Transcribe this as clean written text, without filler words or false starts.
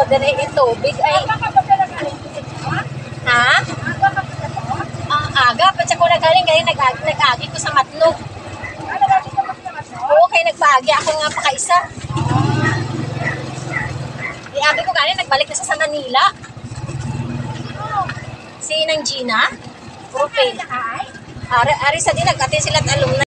dere ito, big ay. Ha? Aga, pa siya ko nagaling, kaya nag-agi ko sa Matlog. Oo, kaya nagpaagi ako nga pa kaisa. Agi ko galing, nagbalik na sa Manila. Si Nang Gina, Propel. Ari sa din, nag-atin sila at alumni.